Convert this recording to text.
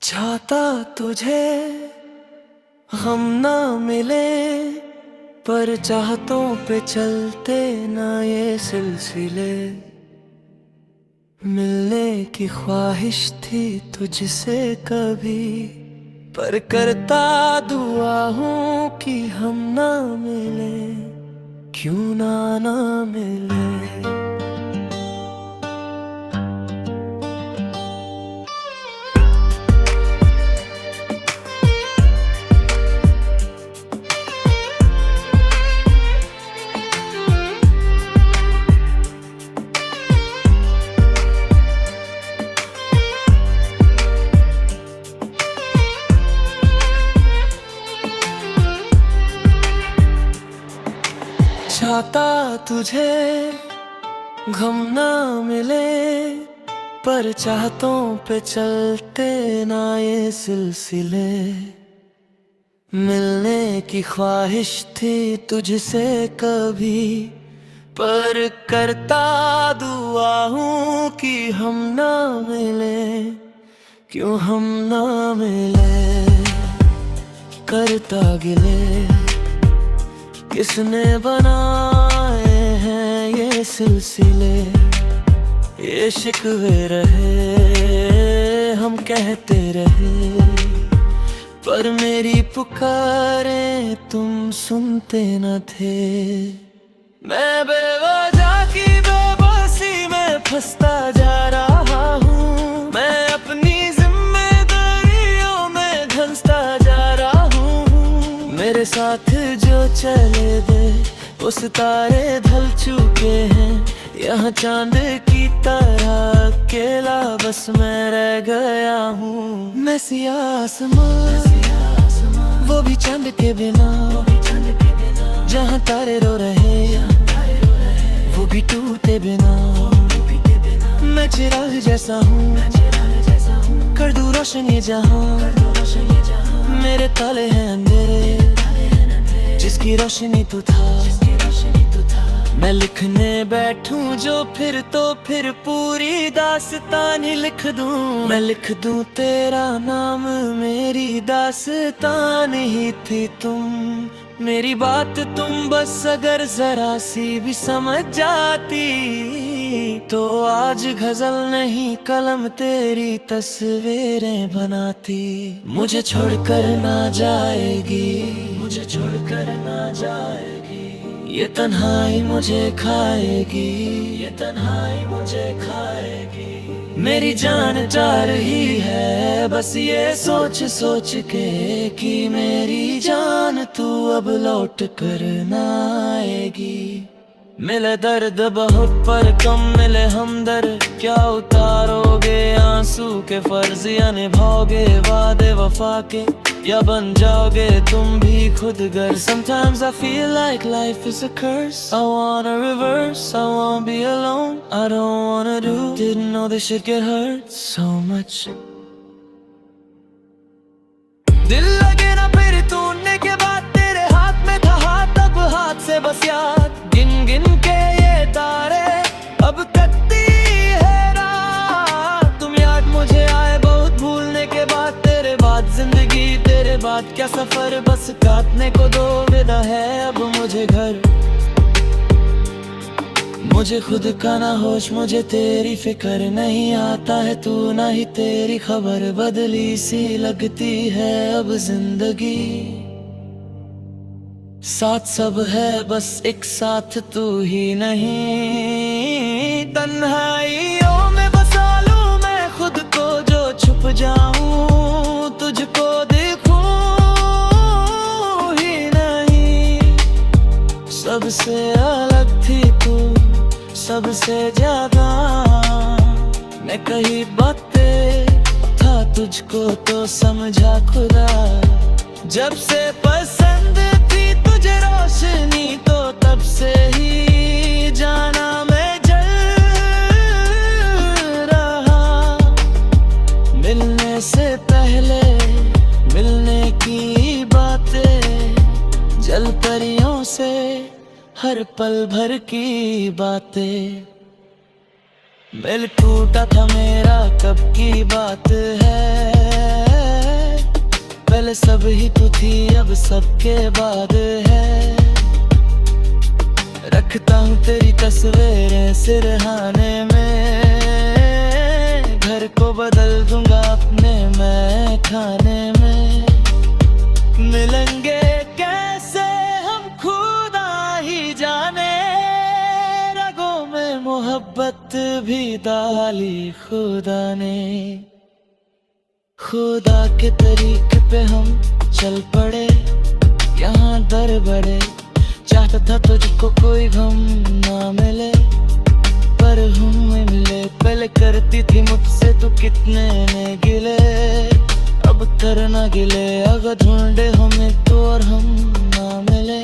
चाहता तुझे हम ना मिले, पर चाहतों पे चलते ना ये सिलसिले। मिलने की ख्वाहिश थी तुझसे कभी, पर करता दुआ हूँ कि हम ना मिले, क्यों ना मिले। चाहता तुझे गम ना मिले, पर चाहतों पे चलते ना ये सिलसिले। मिलने की ख्वाहिश थी तुझसे कभी, पर करता दुआ हूँ कि हम ना मिले, क्यों हम ना मिले। करता गिले किसने बनाए हैं ये सिलसिले। ये शिकवे रहे हम कहते रहे, पर मेरी पुकारें तुम सुनते न थे। मैं बेवजह की बेबसी में फंसता जा रहा हूँ, मैं अपनी जिम्मेदारियों में धंसता जा रहा हूँ। मेरे साथ जो चले दे वो सितारे ढल चुके हैं, यहाँ चांद की तरह अकेला बस मैं रह गया हूँ। मैं सिया आसमां वो भी चांद के बिना, जहाँ तारे रो रहे वो भी टूटे बिना। मैं चिराग जैसा हूँ कर दूँ रोशनी जहाँ, मेरे ताले हैं अंधेरे जिसकी रोशनी तू था। मैं लिखने बैठूं जो फिर पूरी दास्तान ही लिख दूं। मैं लिख दूं तेरा नाम, मेरी दास्तान ही थी तुम। मेरी बात तुम बस अगर जरा सी भी समझ जाती, तो आज गजल नहीं कलम तेरी तस्वीरें बनाती। मुझे छोड़कर ना जाएगी, मुझे छोड़कर ना जाएगी। ये तन्हाई मुझे खाएगी, ये तन्हाई मुझे खाएगी। मेरी जान जा रही है बस ये सोच सोच के कि मेरी जान तू अब लौट कर ना आएगी। मिले दर्द बहुत पर कम मिले हमदर्द, क्या उतारोगे आंसू के फर्ज या निभाओगे वादे वफा के, या बन जाओगे तुम भी खुद गर। Sometimes I feel like life is a curse, I wanna reverse, I won't be alone, I don't wanna do, didn't know this should get hurt so much. दिल लगे ना फिर तूने के बाद, तेरे हाथ में था हाथ अब हाथ से बस याद। गिन गिन के ये तारे अब कटती है रात, तुम याद मुझे आए बहुत भूलने के बाद। तेरे बाद जिंदगी तेरे बाद क्या सफर, बस काटने को दो विदा है अब मुझे घर। मुझे खुद का ना होश, मुझे तेरी फिक्र नहीं आता है तू ना ही तेरी खबर। बदली सी लगती है अब जिंदगी, साथ सब है बस एक साथ तू ही नहीं। तन्हाइयों में बसा लूं मैं खुद को जो छुप जाऊं, तुझको देखूं ही नहीं। सबसे अलग थी तू सबसे ज्यादा, मैं कही बातें था तुझको तो समझा खुदा। जब से पसंद थी तुझे रोशनी तो तब से ही जाना मैं जल रहा। मिलने से पहले मिलने की बातें, जल परियों से हर पल भर की बातें। दिल टूटा था मेरा कब की बात है, पहले सब ही तू थी, अब सबके बाद है। रखता हूँ तेरी तस्वीरें सिरहाने में, घर को बदल दूंगा अपने मैं खाने में। मिलेंगे कैसे हम खुदा ही जाने, रगों में मोहब्बत भी डाली खुदा ने। खुदा के तरीके पे हम चल पड़े, यहाँ दर बड़े। चाहता था तुझको कोई गम ना मिले, पर हमें मिले। पहले करती थी मुझसे तू कितने ने गिले, अब करना गिले। अगर ढूंढे हमें तो और हम ना मिले।